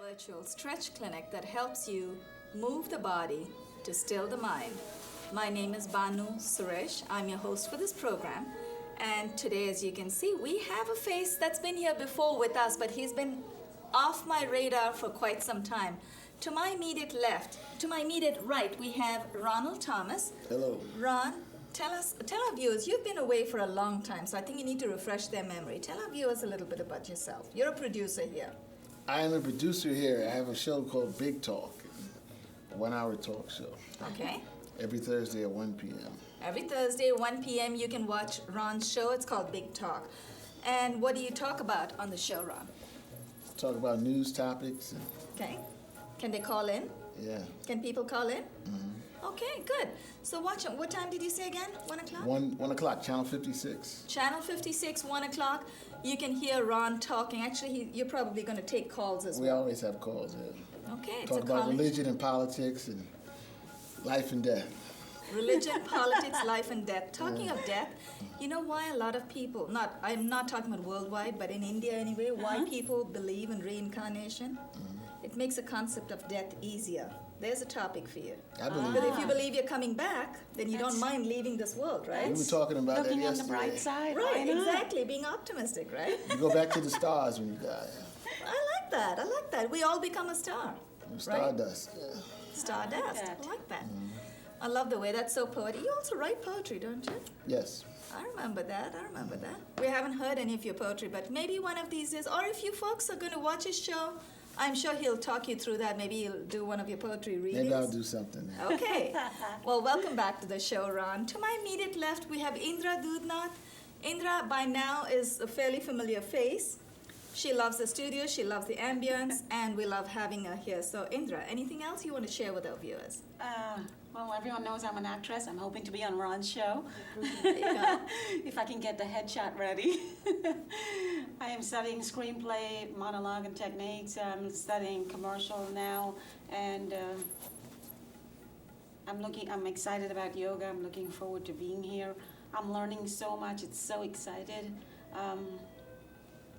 Virtual stretch clinic that helps you move the body to still the mind. My name is Banu Suresh. I'm your host for this program. And today, as you can see, we have a face that's been here before with us, but he's been off my radar for quite some time. To my immediate left, to my immediate right, we have Ronald Thomas. Hello. Ron, tell our viewers, you've been away for a long time, so I think you need to refresh their memory. Tell our viewers a little bit about yourself. You're a producer here. I am a producer here. I have a show called Big Talk, a 1-hour talk show. Okay. Every Thursday at 1 p.m. Every Thursday, 1 p.m., you can watch Ron's show. It's called Big Talk. And what do you talk about on the show, Ron? Talk about news topics. And, okay. Can they call in? Yeah. Can people call in? Mm-hmm. Okay, good. So watch it. What time did you say again? 1 o'clock? 1 o'clock, Channel 56. Channel 56, 1 o'clock. You can hear Ron talking. Actually, you're probably going to take calls as well. We always have calls, yeah. Okay. Talk about religion and politics and life and death. Religion, politics, life and death. Talking of death, you know why a lot of people, I'm not talking about worldwide, but in India anyway, why people believe in reincarnation? It makes the concept of death easier. There's a topic for you. I believe But if you believe you're coming back, then you don't mind leaving this world, right? We were talking about that yesterday. Looking on the bright side. Right, exactly. Being optimistic, right? You go back to the stars when you die. I like that. We all become a star. Stardust. Right? Yeah. Stardust. I like that. I love the way that's so poetic. You also write poetry, don't you? Yes. I remember that. We haven't heard any of your poetry, but maybe one of these days, or if you folks are going to watch his show, I'm sure he'll talk you through that. Maybe he'll do one of your poetry readings. Maybe I'll do something. Okay. Well, welcome back to the show, Ron. To my immediate left, we have Indra Doodnauth. Indra, by now, is a fairly familiar face. She loves the studio, she loves the ambience, and we love having her here. So, Indra, anything else you want to share with our viewers? Well, everyone knows I'm an actress. I'm hoping to be on Ron's show. If I can get the headshot ready. I am studying screenplay, monologue, and techniques. I'm studying commercial now, and I'm excited about yoga. I'm looking forward to being here. I'm learning so much. It's so excited.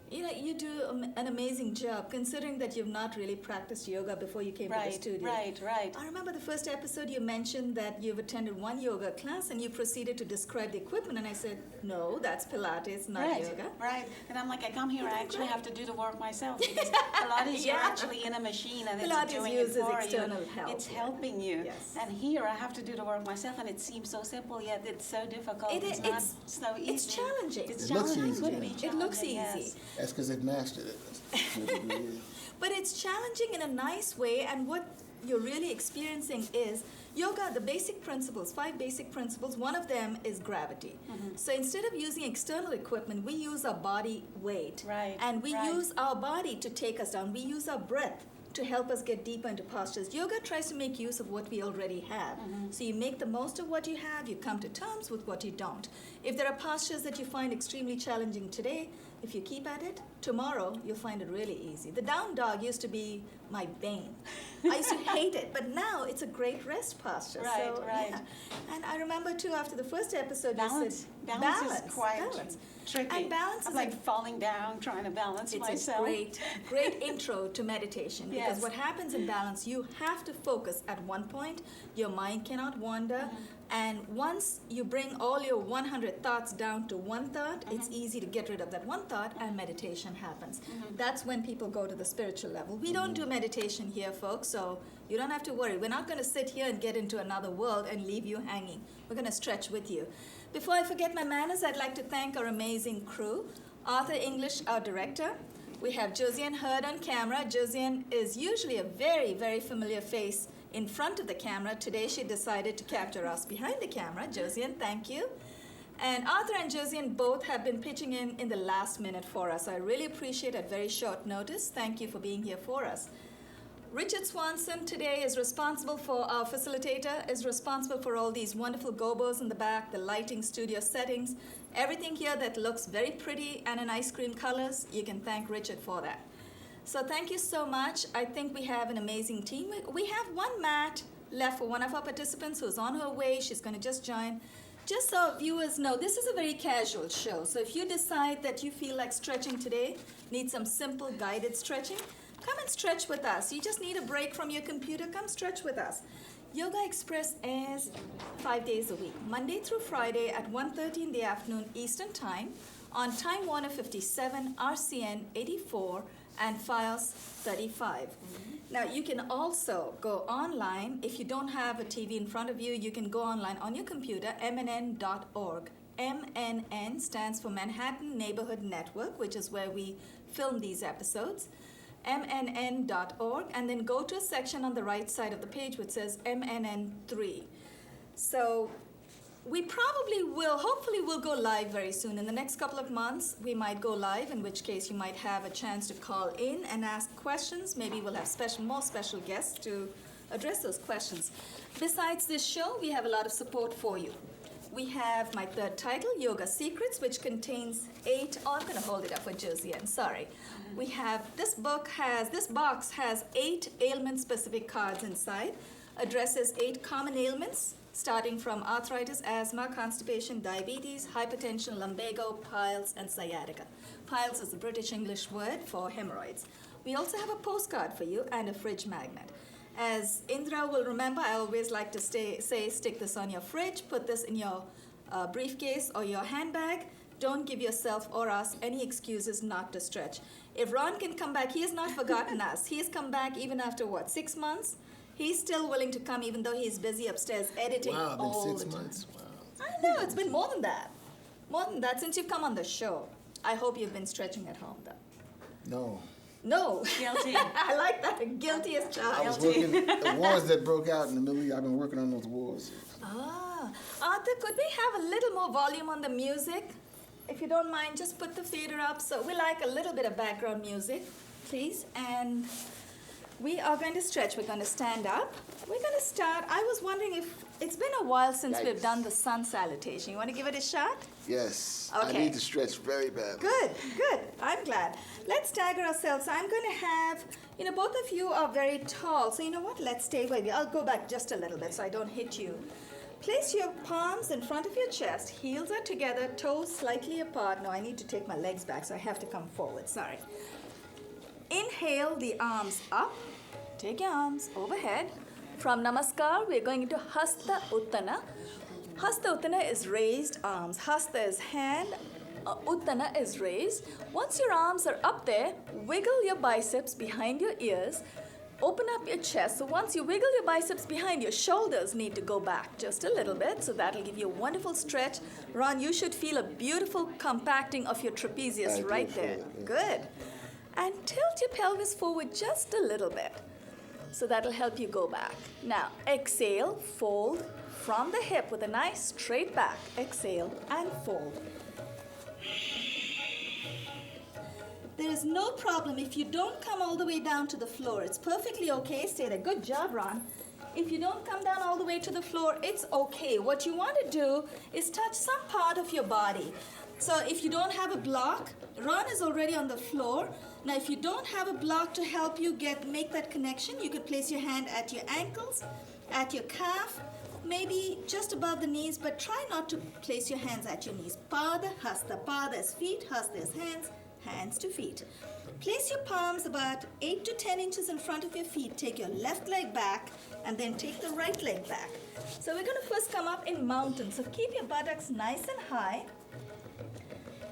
You know, you do an amazing job, considering that you've not really practiced yoga before you came to the studio. Right. I remember the first episode you mentioned that you've attended one yoga class and you proceeded to describe the equipment, and I said, no, that's Pilates, not yoga. Right, and I'm like, I come here, I actually have to do the work myself, because Pilates, you're actually in a machine and Pilates it's doing uses it for external you. help. It's helping you. Yes. And here I have to do the work myself, and it seems so simple, yet it's so difficult. It's not so easy. It's challenging. It looks easy. It looks easy. Yes. That's because they've mastered it. But it's challenging in a nice way, and what you're really experiencing is yoga, the basic principles, 5 basic principles. One of them is gravity. So instead of using external equipment, we use our body weight. Right. And we use our body to take us down. We use our breath to help us get deeper into postures. Yoga tries to make use of what we already have. So you make the most of what you have, you come to terms with what you don't. If there are postures that you find extremely challenging today, if you keep at it, tomorrow you'll find it really easy. The down dog used to be my bane. I used to hate it, but now it's a great rest posture. Right. Yeah. And I remember too, after the first episode, you said balance is quite tricky. And balance I'm is like falling down, trying to balance myself. It's a great intro to meditation, because what happens in balance, you have to focus at one point. Your mind cannot wander. And once you bring all your 100 thoughts down to one thought, it's easy to get rid of that one thought, and meditation happens. That's when people go to the spiritual level. We don't do meditation here, folks, so you don't have to worry. We're not going to sit here and get into another world and leave you hanging. We're going to stretch with you. Before I forget my manners, I'd like to thank our amazing crew. Arthur English, our director. We have Josiane Hurd on camera. Josiane is usually a very, very familiar face in front of the camera. Today she decided to capture us behind the camera. Josiane, thank you. And Arthur and Josiane both have been pitching in the last minute for us. I really appreciate it at very short notice. Thank you for being here for us. Richard Swanson today is responsible for our facilitator, is responsible for all these wonderful gobos in the back, the lighting, studio settings, everything here that looks very pretty and in ice cream colors. You can thank Richard for that. So thank you so much. I think we have an amazing team. We have one mat left for one of our participants who's on her way. She's going to just join. Just so viewers know, this is a very casual show. So if you decide that you feel like stretching today, need some simple guided stretching, come and stretch with us. You just need a break from your computer, come stretch with us. Yogaxpress airs 5 days a week, Monday through Friday at 1:30 in the afternoon Eastern Time on Time Warner 57, RCN 84, and Fios 35. Now you can also go online. If you don't have a TV in front of you, you can go online on your computer, mnn.org. MNN stands for Manhattan Neighborhood Network, which is where we film these episodes. mnn.org, and then go to a section on the right side of the page which says MNN3. So we probably will, hopefully we'll go live very soon. In the next couple of months, we might go live, in which case you might have a chance to call in and ask questions. Maybe we'll have more special guests to address those questions. Besides this show, we have a lot of support for you. We have my third title, Yoga Secrets, which contains 8, I'm going to hold it up for Josiane, sorry. We have, this box has 8 ailment-specific cards inside, addresses 8 common ailments, starting from arthritis, asthma, constipation, diabetes, hypertension, lumbago, piles, and sciatica. Piles is the British English word for hemorrhoids. We also have a postcard for you and a fridge magnet. As Indra will remember, I always like to say, stick this on your fridge, put this in your briefcase or your handbag. Don't give yourself or us any excuses not to stretch. If Ron can come back, he has not forgotten us. He has come back even after, 6 months? He's still willing to come even though he's busy upstairs editing all the time. 6 months? Wow. I know, it's been more than that. More than that since you've come on the show. I hope you've been stretching at home, though. No. No. Guilty. I like that. Guilty as charged. I was working, the wars that broke out in the Middle East, I've been working on those wars. Arthur, could we have a little more volume on the music? If you don't mind, just put the fader up. So we like a little bit of background music, please. And we are going to stretch. We're going to stand up. We're going to start. I was wondering if it's been a while since we've done the sun salutation. You want to give it a shot? Yes. Okay. I need to stretch very badly. Good, good. I'm glad. Let's stagger ourselves. I'm going to have, both of you are very tall. So you know what? Let's stay where we are. I'll go back just a little bit so I don't hit you. Place your palms in front of your chest. Heels are together, toes slightly apart. No, I need to take my legs back, so I have to come forward. Sorry. Inhale the arms up. Take your arms overhead. From Namaskar, we're going into Hasta Uttana. Hasta Uttana is raised arms. Hasta is hand. Uttana is raised. Once your arms are up there, wiggle your biceps behind your ears. Open up your chest. So once you wiggle your biceps behind, your shoulders need to go back just a little bit. So that'll give you a wonderful stretch. Ron, you should feel a beautiful compacting of your trapezius right there. Good. And tilt your pelvis forward just a little bit. So that'll help you go back. Now, exhale, fold from the hip with a nice straight back. Exhale and fold. There is no problem if you don't come all the way down to the floor. It's perfectly okay. Stay there. Good job, Ron. If you don't come down all the way to the floor, it's okay. What you want to do is touch some part of your body. So if you don't have a block, Ron is already on the floor. Now, if you don't have a block to help you make that connection, you could place your hand at your ankles, at your calf, maybe just above the knees, but try not to place your hands at your knees. Pada, hasta. Pada is feet, hasta is hands. Hands to feet. Place your palms about 8 to 10 inches in front of your feet. Take your left leg back and then take the right leg back. So we're going to first come up in mountain. So keep your buttocks nice and high.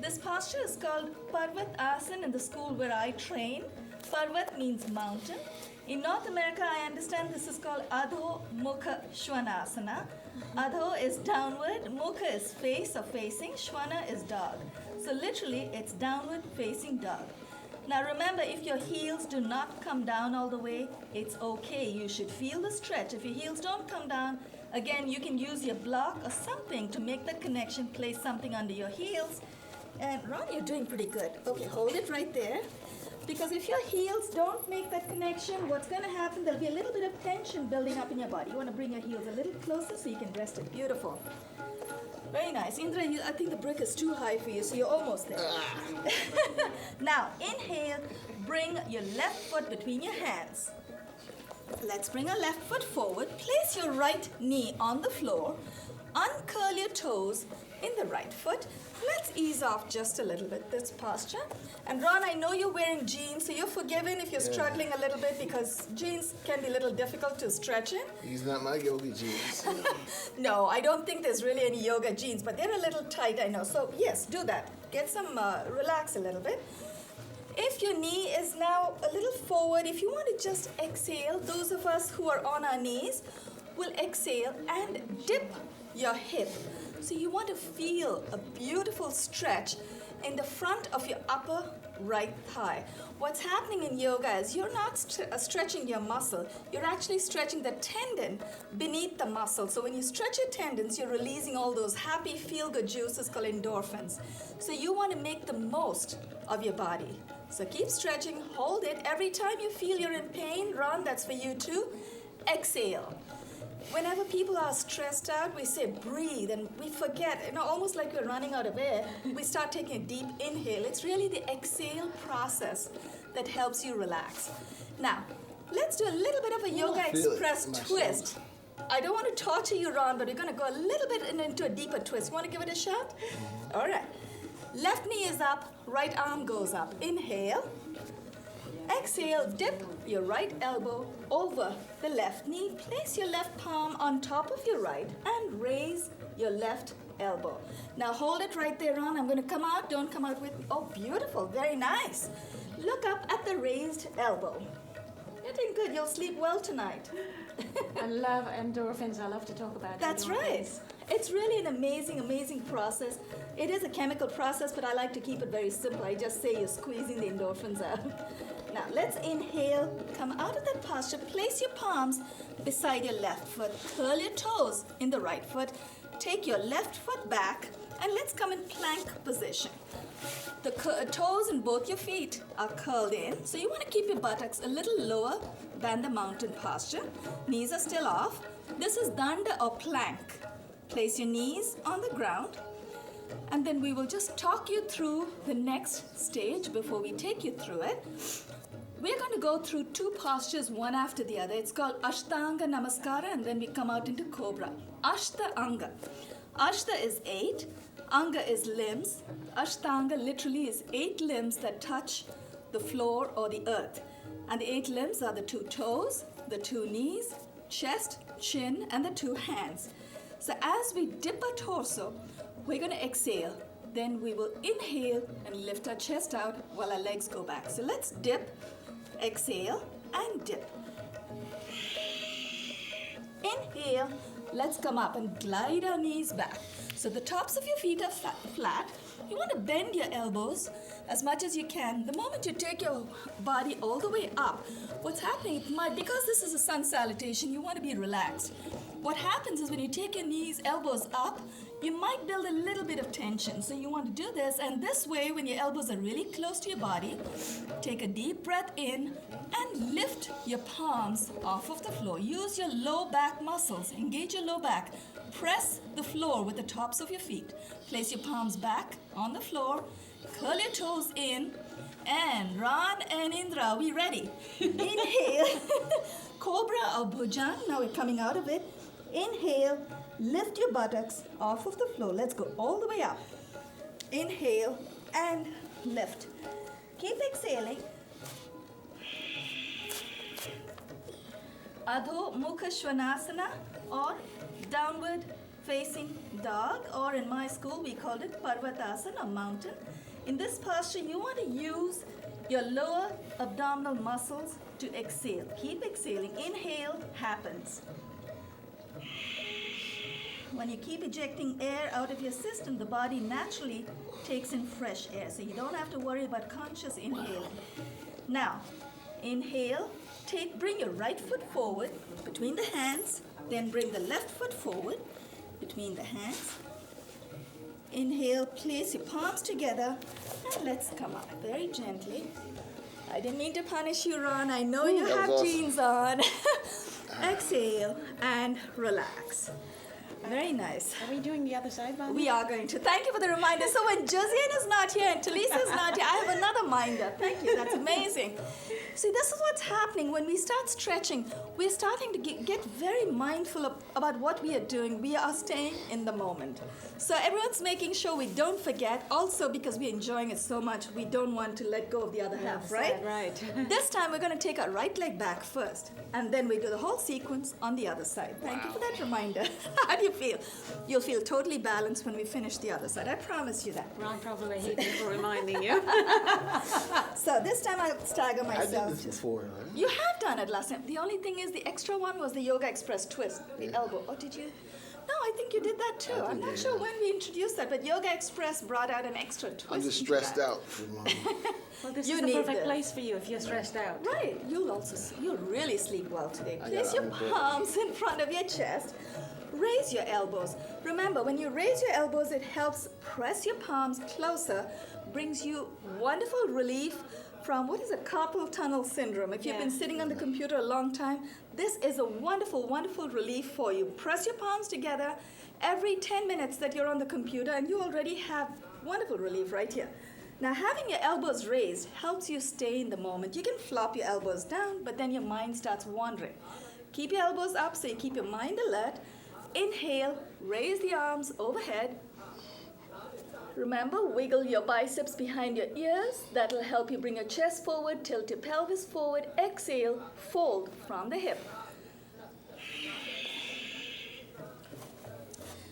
This posture is called Parvat Asana in the school where I train. Parvat means mountain. In North America, I understand this is called Adho Mukha Shvanasana. Adho is downward, Mukha is face or facing, Shvana is dog. So literally, it's downward facing dog. Now remember, if your heels do not come down all the way, it's okay. You should feel the stretch. If your heels don't come down, again, you can use your block or something to make that connection. Place something under your heels. And Ron, you're doing pretty good. Okay, hold it right there. Because if your heels don't make that connection, what's going to happen, there'll be a little bit of tension building up in your body. You want to bring your heels a little closer so you can rest it. Beautiful. Very nice. Indra, I think the brick is too high for you, so you're almost there. Now, inhale, bring your left foot between your hands. Let's bring our left foot forward. Place your right knee on the floor. Uncurl your toes in the right foot. Let's ease off just a little bit this posture. And Ron, I know you're wearing jeans, so you're forgiven if you're struggling a little bit because jeans can be a little difficult to stretch in. These not my yoga jeans. No, I don't think there's really any yoga jeans, but they're a little tight, I know. So yes, do that. Get some, relax a little bit. If your knee is now a little forward, if you want to just exhale, those of us who are on our knees will exhale and dip your hip. So you want to feel a beautiful stretch in the front of your upper right thigh. What's happening in yoga is you're not stretching your muscle, you're actually stretching the tendon beneath the muscle. So when you stretch your tendons, you're releasing all those happy feel-good juices called endorphins. So you want to make the most of your body. So keep stretching, hold it. Every time you feel you're in pain, Ron, that's for you too, exhale. Whenever people are stressed out, we say breathe, and we forget, almost like we're running out of air. We start taking a deep inhale. It's really the exhale process that helps you relax. Now, let's do a little bit of a Yogaxpress twist. I don't want to torture you, Ron, but we're going to go a little bit into a deeper twist. Want to give it a shot? All right. Left knee is up, right arm goes up. Inhale. Exhale, dip your right elbow over the left knee. Place your left palm on top of your right and raise your left elbow. Now hold it right there, Ron. I'm going to come out. Don't come out with me. Oh, beautiful. Very nice. Look up at the raised elbow. You're doing good. You'll sleep well tonight. I love endorphins. I love to talk about That's endorphins. right. It's really an amazing, amazing process. It is a chemical process, but I like to keep it very simple. I just say you're squeezing the endorphins out. Now, let's inhale, come out of that posture, place your palms beside your left foot, curl your toes in the right foot, take your left foot back, and let's come in plank position. The toes in both your feet are curled in, so you want to keep your buttocks a little lower than the mountain posture. Knees are still off. This is danda or plank. Place your knees on the ground, and then we will just talk you through the next stage before we take you through it. We're going to go through two postures, one after the other. It's called Ashtanga Namaskara, and then we come out into Cobra. Ashta Anga. Ashta is 8. Anga is limbs. Ashtanga literally is 8 limbs that touch the floor or the earth. And the 8 limbs are the 2 toes, the 2 knees, chest, chin, and the 2 hands. So as we dip our torso, we're going to exhale. Then we will inhale and lift our chest out while our legs go back. So let's dip, exhale, and dip. Inhale, let's come up and glide our knees back. So the tops of your feet are flat. You want to bend your elbows as much as you can. The moment you take your body all the way up, what's happening, because this is a sun salutation, you want to be relaxed. What happens is when you take your knees, elbows up, you might build a little bit of tension. So you want to do this, and this way, when your elbows are really close to your body, take a deep breath in and lift your palms off of the floor. Use your low back muscles. Engage your low back. Press the floor with the tops of your feet. Place your palms back on the floor. Curl your toes in. And Ron and Indra, are we ready? Inhale. Cobra or Bhujang. Now we're coming out of it. Inhale. Lift your buttocks off of the floor. Let's go all the way up. Inhale and lift. Keep exhaling. Adho Mukha Svanasana or downward facing dog, or in my school we called it Parvatasana or mountain. In this posture you want to use your lower abdominal muscles to exhale. Keep exhaling. Inhale happens. when you keep ejecting air out of your system, the body naturally takes in fresh air. So you don't have to worry about conscious inhaling. Now, inhale, bring your right foot forward between the hands, then bring the left foot forward between the hands. Inhale, place your palms together, and let's come up very gently. I didn't mean to punish you, Ron. I know you have awesome. Jeans on. Exhale and relax. Very nice. Are we doing the other side, Bonnie? We are going to. Thank you for the reminder. So when Josiane is not here and Talisa is not here, I have another minder. Thank you. That's amazing. See, this is what's happening when we start stretching. We're starting to get very mindful about what we are doing. We are staying in the moment. So everyone's making sure we don't forget. Also, because we're enjoying it so much, we don't want to let go of the other half, right? Right. This time we're going to take our right leg back first, and then we do the whole sequence on the other side. Thank you for that reminder. How do you feel? You'll feel totally balanced when we finish the other side. I promise you that. Ron probably hate me for reminding you. So this time I'll stagger myself. I did this before, right? You have done it last time. The only thing is the extra one was the Yogaxpress twist, the elbow. Oh, did you? No, I think you did that too. I'm not sure when we introduced that, but Yogaxpress brought out an extra twist. I'm just stressed out. Well, this is the perfect place for you if you're stressed out. Right. You'll really sleep well today. Place your palms in front of your chest. Raise your elbows. Remember, when you raise your elbows, it helps press your palms closer, brings you wonderful relief from what is a carpal tunnel syndrome. If you've been sitting on the computer a long time, this is a wonderful, wonderful relief for you. Press your palms together every 10 minutes that you're on the computer, and you already have wonderful relief right here. Now, having your elbows raised helps you stay in the moment. You can flop your elbows down, but then your mind starts wandering. Keep your elbows up so you keep your mind alert. Inhale, raise the arms overhead. Remember, wiggle your biceps behind your ears. That'll help you bring your chest forward, tilt your pelvis forward. Exhale, fold from the hip.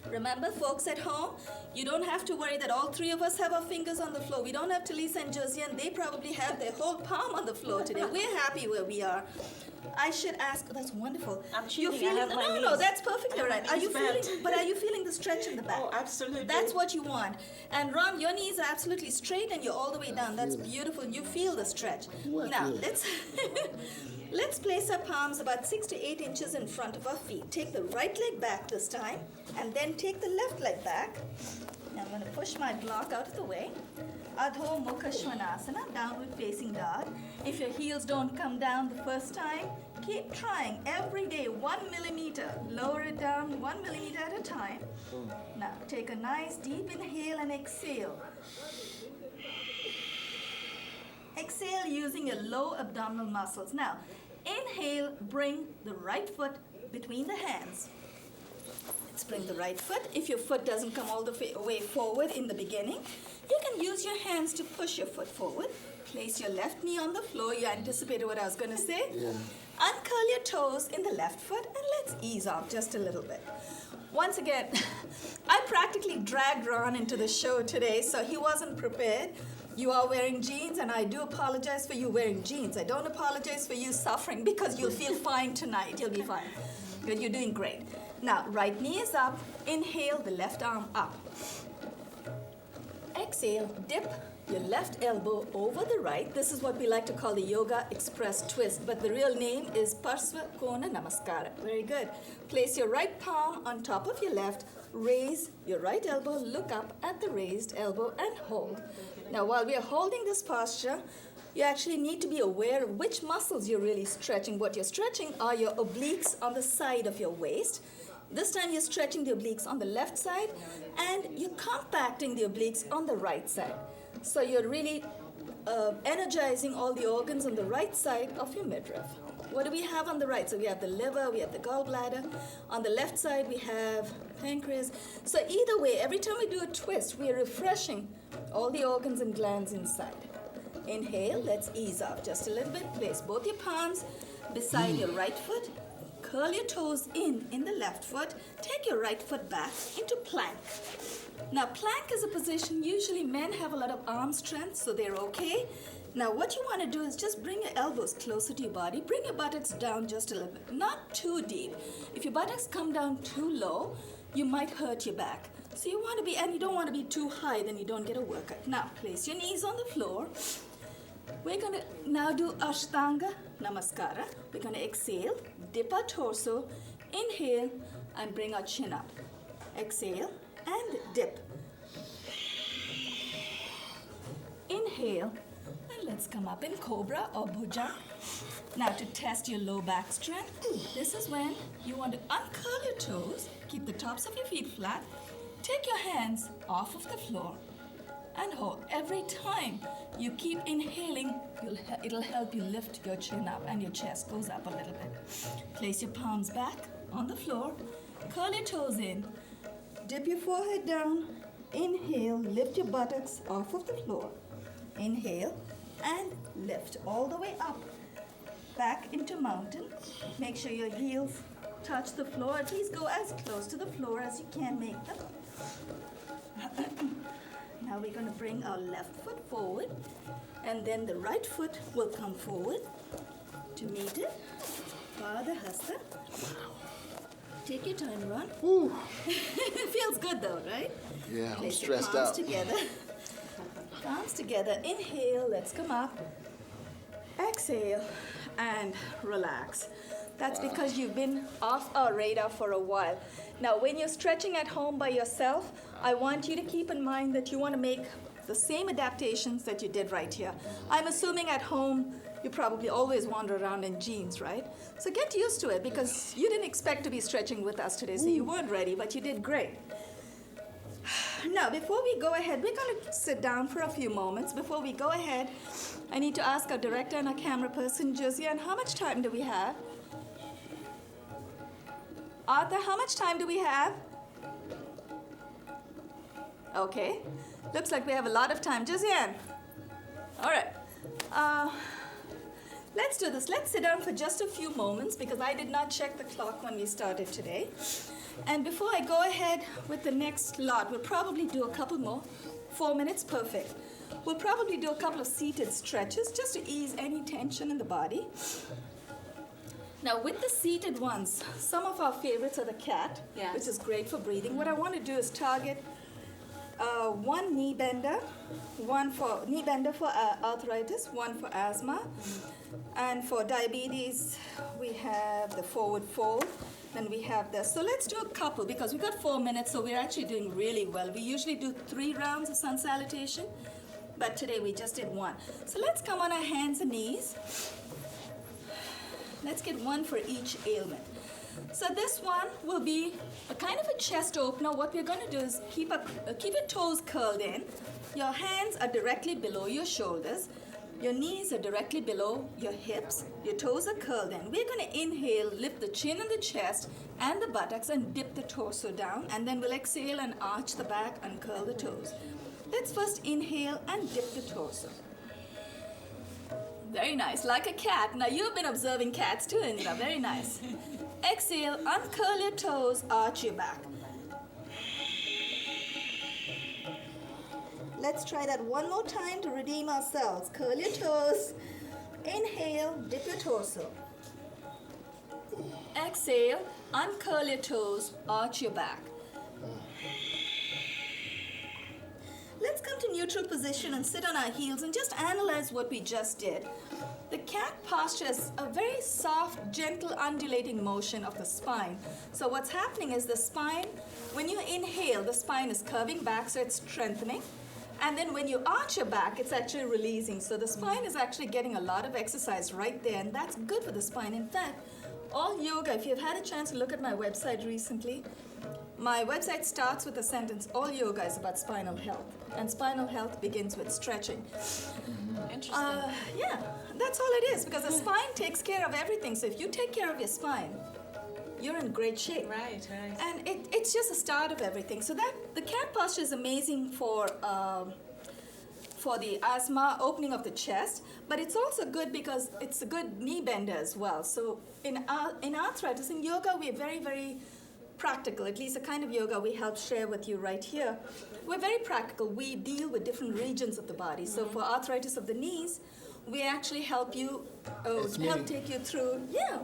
Remember, folks at home, you don't have to worry that all three of us have our fingers on the floor. We don't have Talisa and Josiane. They probably have their whole palm on the floor today. We're happy where we are. I should ask. Oh, that's wonderful. I'm cheating. You're feeling, no, that's perfectly right. Are you feeling the stretch in the back? Oh, absolutely. That's what you want. And Ron, your knees are absolutely straight and you're all the way down. That's beautiful. You feel the stretch. Now let's let's place our palms about 6 to 8 inches in front of our feet. Take the right leg back this time, and then take the left leg back. Now I'm going to push my block out of the way. Adho Mukha Svanasana, downward facing dog. If your heels don't come down the first time, keep trying every day, 1 millimeter. Lower it down 1 millimeter at a time. Now take a nice deep inhale and exhale. Exhale using your low abdominal muscles. Now, inhale, bring the right foot between the hands. Let's bring the right foot. If your foot doesn't come all the way forward in the beginning, you can use your hands to push your foot forward. Place your left knee on the floor. You anticipated what I was going to say. Yeah. Uncurl your toes in the left foot, and let's ease off just a little bit. Once again, I practically dragged Ron into the show today, so he wasn't prepared. You are wearing jeans, and I do apologize for you wearing jeans. I don't apologize for you suffering because you'll feel fine tonight. You'll be fine. Good, you're doing great. Now, right knee is up. Inhale, the left arm up. Exhale, dip your left elbow over the right. This is what we like to call the Yogaxpress twist, but the real name is Parsva Kona Namaskara. Very good. Place your right palm on top of your left. Raise your right elbow, look up at the raised elbow, and hold. Now, while we are holding this posture, you actually need to be aware of which muscles you're really stretching. What you're stretching are your obliques on the side of your waist. This time you're stretching the obliques on the left side, and you're compacting the obliques on the right side. So you're really energizing all the organs on the right side of your midriff. What do we have on the right? So we have the liver, we have the gallbladder. On the left side, we have pancreas. So either way, every time we do a twist, we are refreshing all the organs and glands inside. Inhale, let's ease off just a little bit. Place both your palms beside your right foot. Curl your toes in the left foot. Take your right foot back into plank. Now, plank is a position, usually men have a lot of arm strength, so they're okay. Now, what you want to do is just bring your elbows closer to your body. Bring your buttocks down just a little bit, not too deep. If your buttocks come down too low, you might hurt your back. So you want to be, and you don't want to be too high, then you don't get a workout. Now, place your knees on the floor. We're going to now do Ashtanga Namaskara. We're going to exhale, dip our torso, inhale, and bring our chin up. Exhale and dip. Inhale, and let's come up in Cobra or Bhujang. Now to test your low back strength, this is when you want to uncurl your toes, keep the tops of your feet flat, take your hands off of the floor, and hold. Every time you keep inhaling, it'll help you lift your chin up and your chest goes up a little bit. Place your palms back on the floor, curl your toes in, dip your forehead down, inhale, lift your buttocks off of the floor. Inhale and lift all the way up, back into mountain. Make sure your heels touch the floor. At least go as close to the floor as you can make them. Now we're going to bring our left foot forward, and then the right foot will come forward to meet it. Pada Hasta. Take your time, Ron. Woo. It feels good though, right? Yeah, I'm Place stressed your palms out. together. Palms together. Inhale, let's come up. Exhale and relax. That's because you've been off our radar for a while. Now, when you're stretching at home by yourself, I want you to keep in mind that you want to make the same adaptations that you did right here. I'm assuming at home you probably always wander around in jeans, right? So get used to it because you didn't expect to be stretching with us today, so you weren't ready, but you did great. Now, before we go ahead, we're going to sit down for a few moments. Before we go ahead, I need to ask our director and our camera person, Josiane, how much time do we have? Arthur, how much time do we have? Okay. Looks like we have a lot of time. Josiane. All right. Let's do this. Let's sit down for just a few moments because I did not check the clock when we started today. And before I go ahead with the next lot, we'll probably do a couple more. 4 minutes, perfect. We'll probably do a couple of seated stretches just to ease any tension in the body. Now with the seated ones, some of our favorites are the cat, Yes. which is great for breathing. What I want to do is target one knee bender, one for knee bender for arthritis, one for asthma, and for diabetes we have the forward fold. Then we have this. So let's do a couple because we got 4 minutes, so we're actually doing really well. We usually do 3 rounds of sun salutation, but today we just did 1. So let's come on our hands and knees. Let's get one for each ailment. So this one will be a kind of a chest opener. What we're going to do is keep your toes curled in. Your hands are directly below your shoulders. Your knees are directly below your hips. Your toes are curled in. We're going to inhale, lift the chin and the chest and the buttocks and dip the torso down. And then we'll exhale and arch the back and curl the toes. Let's first inhale and dip the torso. Very nice, like a cat. Now you've been observing cats too, Indra. Very nice. Exhale, uncurl your toes, arch your back. Let's try that one more time to redeem ourselves. Curl your toes. Inhale, dip your torso. Exhale, uncurl your toes, arch your back. Let's come to neutral position and sit on our heels and just analyze what we just did. The cat posture is a very soft, gentle, undulating motion of the spine. So what's happening is the spine, when you inhale, the spine is curving back, so it's strengthening. And then when you arch your back, it's actually releasing. So the spine is actually getting a lot of exercise right there, and that's good for the spine. In fact, all yoga, if you've had a chance to look at my website recently, my website starts with the sentence, all yoga is about spinal health. And spinal health begins with stretching. Interesting. Yeah, that's all it is, because the spine takes care of everything. So if you take care of your spine, you're in great shape. Right, right. And it's just the start of everything. So that the cat posture is amazing for the asthma, opening of the chest, but it's also good because it's a good knee bender as well. So in arthritis, in yoga, we're very, very practical, at least the kind of yoga we help share with you right here. We're very practical. We deal with different regions of the body. So for arthritis of the knees, we actually help you, It's me. help take you through. Yeah,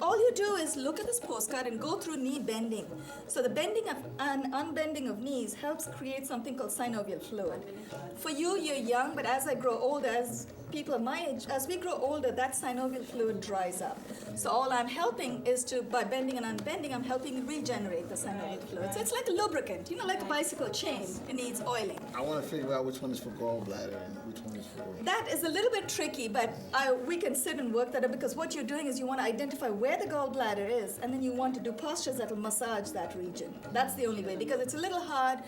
all you do is look at this postcard and go through knee bending. So the bending of and unbending of knees helps create something called synovial fluid. For you, you're young, but as I grow older, as people of my age, as we grow older, that synovial fluid dries up. So all I'm helping is to, by bending and unbending, I'm helping regenerate the synovial fluid. So it's like a lubricant, like a bicycle chain. It needs oiling. I want to figure out which one is for gallbladder and which one is for... That is a little bit tricky, but we can sit and work that out, because what you're doing is you want to identify where the gallbladder is, and then you want to do postures that will massage that region. That's the only way, because it's a little hard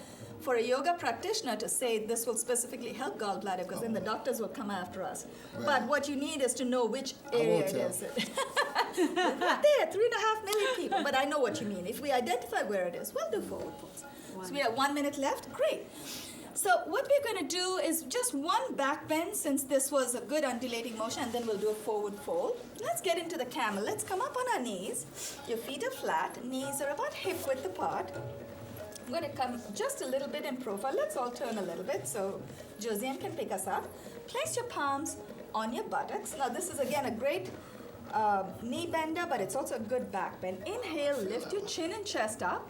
for a yoga practitioner to say this will specifically help gallbladder, because then the doctors will come after us. Right. But what you need is to know which area it is. Not there, 3.5 million people, but I know what you mean. If we identify where it is, we'll do forward folds. So we have 1 minute left, great. So what we're going to do is just one back bend, since this was a good undulating motion, and then we'll do a forward fold. Let's get into the camel. Let's come up on our knees. Your feet are flat, knees are about hip width apart. I'm going to come just a little bit in profile. Let's all turn a little bit so Josiane can pick us up. Place your palms on your buttocks. Now this is again a great knee bender, but it's also a good back bend. Inhale, lift your chin and chest up.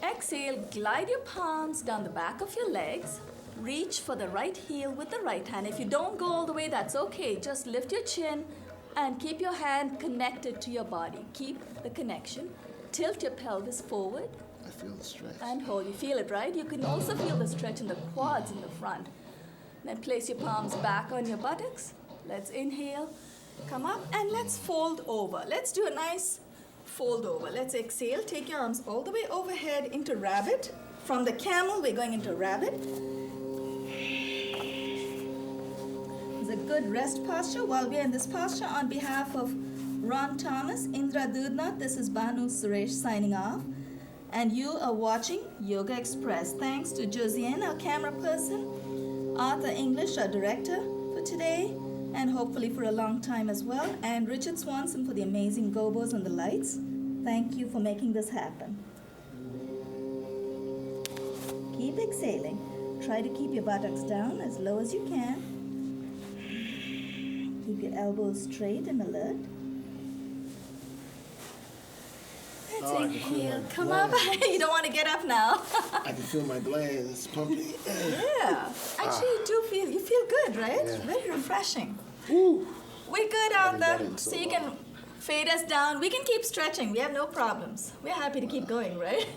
Exhale, glide your palms down the back of your legs. Reach for the right heel with the right hand. If you don't go all the way, that's okay. Just lift your chin and keep your hand connected to your body. Keep the connection. Tilt your pelvis forward. I feel the stretch. And hold. You feel it, right? You can also feel the stretch in the quads in the front. Then place your palms back on your buttocks. Let's inhale, come up, and let's fold over. Let's do a nice fold over. Let's exhale. Take your arms all the way overhead into rabbit. From the camel, we're going into rabbit. It's a good rest posture. While we're in this posture, on behalf of Ron Thomas, Indra Doodnauth, this is Banu Suresh signing off. And you are watching Yogaxpress. Thanks to Josiane, our camera person, Arthur English, our director for today, and hopefully for a long time as well, and Richard Swanson for the amazing gobos and the lights. Thank you for making this happen. Keep exhaling. Try to keep your buttocks down as low as you can. Keep your elbows straight and alert. Let's inhale. Come up. You don't want to get up now. I can feel my glands pumping. Yeah. Actually, you feel good, right? Yeah. Very refreshing. Woo. We're good out there. Done it So so you can fade us down. We can keep stretching. We have no problems. We're happy to keep going, right?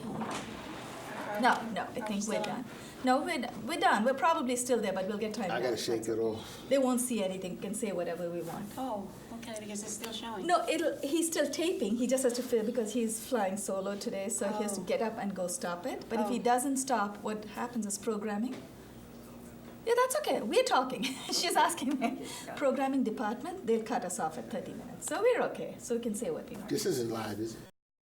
No, I think we're done. No, we're done. We're probably still there, but we'll get time. I gotta shake it off. They won't see anything. We can say whatever we want. Oh, okay, because it's still showing. No, he's still taping. He just has to feel, because he's flying solo today, so he has to get up and go stop it. But if he doesn't stop, what happens is programming. Yeah, that's okay. We're talking. She's asking me. Programming department, they'll cut us off at 30 minutes. So we're okay. So we can say what we want. This isn't live, is it?